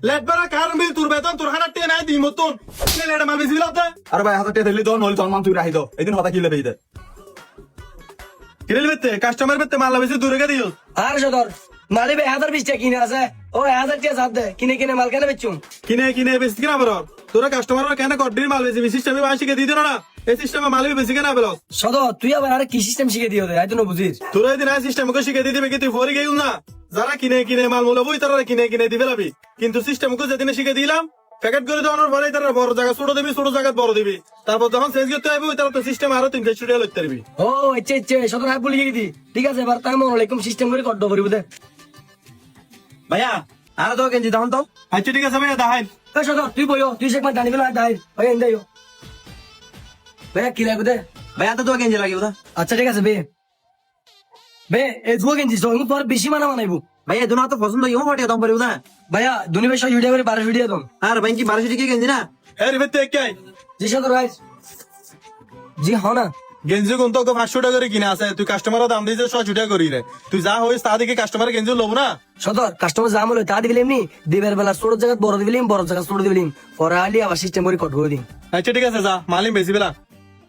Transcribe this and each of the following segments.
late বেড়া কারণ বিল তোর বেতন তোর হাজার টাকা নাই দিই মতন লেট মাল বেশি লাগতে আরে ভাই 1000 টাকা দিলি তো নইলে তোর মান তুই রাখি দাও এদিন হতা কি লেবে দে কিনে বেতে কাস্টমার বেতে মাল বেশি দূরে গে দিও আর সদর মালি 1020 টাকা কিনে আছে ও 1000 টাকা সাথ দে কিনে মাল কেন বেচুম কিনে বেশি কিনা বড় তোরা কাস্টমার কেন কডির মাল বেশি সিস্টেমে বাসি কে দিই না এই সিস্টেমে মাল বেশি কেনা বেলো সদর তুই আবার আর কি সিস্টেম শিখে দিও দে আই তো না বুঝিস তোরা এদিন এই সিস্টেম কে শিখে দিবি কি তুই ফরি গেল না যারা কিনে মাল মূল্য বই তারা কিনে দিবে লাবি কিন্তু সিস্টেম কে যেদিন শিখে দিলাম প্যাকেট করে দেওয়ার পরে তারা বড় জায়গা ছোট দিবি ছোট জায়গা বড় দিবি তারপর যখন চেঞ্জ করতে হবে তারা তো সিস্টেম আরো 300 টাকা লইতে পারবি ও আচ্ছা সদর হাই বলি দি ঠিক আছে এবার তাই মনে লাইকুম সিস্টেম করে কত করিব দে ভাইয়া আর তো গেঞ্জি দাও তো আচ্ছা ঠিক আছে ভাইয়া দাহাই এ সদর তুই বইও তুই শেখ মা জানি গেল দাই ওই এন্দাইও ভাইয়া কি লাগবে দে ভাইয়া তো গেঞ্জি লাগিব দা আচ্ছা ঠিক আছে বে এই জুয়া গেঞ্জি তো পর বেশি মানাইবো ভাইয়া দুনা তো পছন্দ ইও ফাটিয়া দাম পারিব না ভাইয়া দুনি ভাই 100 ভিডিও করে 12 ভিডিও দাম আর ভাই কি 1200 টাকা গেঞ্জি না এর ভিতরে কে জি সদর ভাই জি হও না গেঞ্জি কোন তো 500 টাকা করে কিনে আছে তুই কাস্টমার দাম দিয়েছে 600 টাকা করি রে তুই যা হইস তা দিকে কাস্টমার গেঞ্জি লব না সদর কাস্টমার জাম হলো তা দিবিলে এমনি দিবের বেলা ছোট জায়গা বড় দিবিলে বড় জায়গা ছোট দিবিলে পরে আলি আবার সিস্টেম করে কট করে দিন আচ্ছা ঠিক আছে যা মালিম বেশি বেলা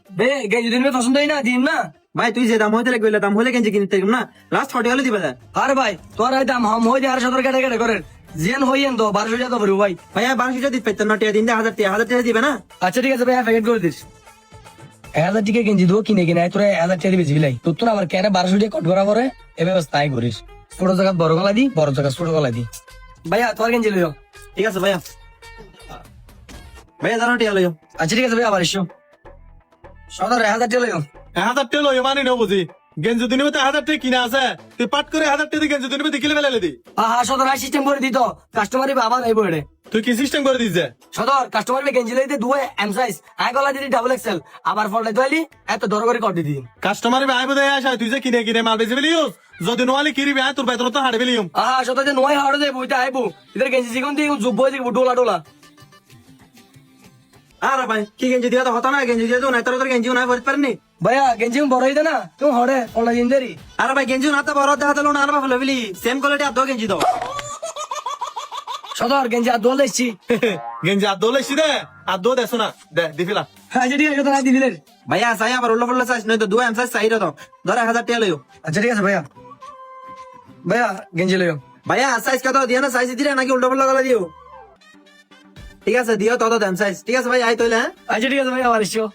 বে গেঞ্জি দিন পছন্দ হয় না দিন না ভাই তুই যে দাম হইতে লাগবে দাম হলে গেঞ্জি কিনতে না লাস্ট 40 হলে দিবা আরে ভাই তোর এই দাম হাম হই আর সদর কেটে করেন জেন হইয়েন তো 1200 টাকা ভরবো ভাই ভাইয়া 1200 টাকা দিতে পাইতেন না টাকা দিন 1000 টাকা দিবে না আচ্ছা ঠিক আছে ভাই প্যাকেট করে দিস 1000 টাকা গেঞ্জি দো কিনে তোরা 1000 টাকা দিবি বিলাই তোর তো আবার কেন 1200 টাকা কট করা করে এ ব্যবস্থাই করিস ছোট জায়গা বড় গলা দি বড় জায়গা ছোট গলা দি ভাইয়া তোর গেঞ্জি লইও ঠিক আছে ভাইয়া ভাইয়া দাঁড়াও টাকা লইও আচ্ছা ঠিক আছে ভাই আবার এসো সদর 1000 টাকা লইও 1000 টাকা লই মানি না বুঝি গেঞ্জি দিনে 1000 টাকা কিনা আছে তুই পাট করে 1000 টাকা গেঞ্জি দিনে দেখিলে ফেলে দি হ্যাঁ সদর সিস্টেম করে দিত কাস্টমারই বাবা আইবো এড়ে তুই কি সিস্টেম করে দিছে সদর কাস্টমার গেঞ্জি লইতে দুয়ে এম সাইজ আই গলা দিদি ডাবল এক্সেল আবার ফলটা দইলি এত দর করে কট দিদি কাস্টমার আইব দেয় আসা তুই যে কিনে মাল বেশি ফেলিস যদি নোয়ালি কিরিবি তোর বেতন তো হাড়ে ফেলিম সদর যে নয় হাড়ে দেবো ওইটা আইবো ইদার গেঞ্জি জিগুন দিয়ে জুব্বো দিবো ডোলা আর ভাই কি গেঞ্জি দিয়া তো হতো না গেঞ্জি দিয়া তো না তোর গেঞ্জি না ভরতে পারেনি ভাইয়া গেঞ্জি বড় হইতে না তুমি হড়ে অনলাইন দিন দেরি আর ভাই গেঞ্জি না তো বড় দেখা তো না আর ভালো বলি সেম কোয়ালিটি আর দো গেঞ্জি দাও সদর গেঞ্জি আর দোল দেখছি গেঞ্জি আর দোলেছি দে আর দো দেছো না দে দিফিলা আচ্ছা ঠিক আছে না দিবিলের ভাইয়া চাই আবার উল্লো ফুল্লো চাইছ নয় তো 2 এম সাইজ চাই দাও ধরে 1000 টাকা লইও আচ্ছা ঠিক আছে ভাইয়া গেঞ্জি লইও ভাইয়া সাইজ কত দিয়া না সাইজ দিলে নাকি উল্টো ফুল্লো গলা দিও ঠিক আছে দিও তত দেন সাইজ ঠিক আছে ভাই আই তইলে হ্যাঁ আচ্ছা ঠিক আছে ভাইয়া আবার এসো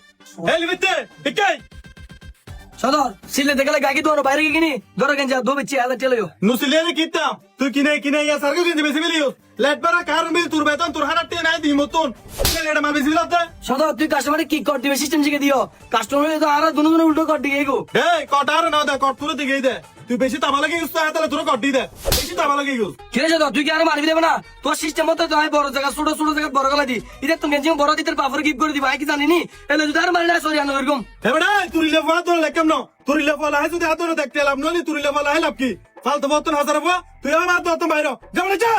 এই লিমিতে একাই সদর সিলে দেখলে গাকি তো বাইরে কিনি ধরো গেঞ্জি দো বেচি 1000 টাকা লইও নুসিলে কিতাম তুই কিনে ইয়া সার্গো গেঞ্জি বেশি ফেলিস লেট বেড়া কারণ বিল তোর বেতন তোর হাজার টাকা নাই দিই মতন লেট মাল বেশি ফেলাতে সদর তুই কাস্টমারে কি কর দিবে সিস্টেম শিখে দিও কাস্টমার তো আর দুনো উল্টো কর দিকে গো এই কটার না দে কট তুলে দিকেই দে তুই বেশি তামা লাগে ইউজ তাহলে তোর কট দি দে বেশি তামা লাগে ইউজ কিরে সদর তুই কি আর মারবি দেবে না তোর সিস্টেম মতো তো বড় জায়গা ছোট জায়গা বড় গলা দি এটা তুমি গেঞ্জি বড় দিতে বাফর গিফট করে দিবা কি জানি নি এলে যদি আর মারি না সরি আনো এরকম এবারে তুরিলে ফা তোর লেকাম না তুরিলে ফলা হয় যদি হাতরে দেখতে লাভ নলি তুরিলে ফলা হয় লাভ কি ফালতু বতন হাজার হবো তুই আমার তো বাইরে যাবো না যা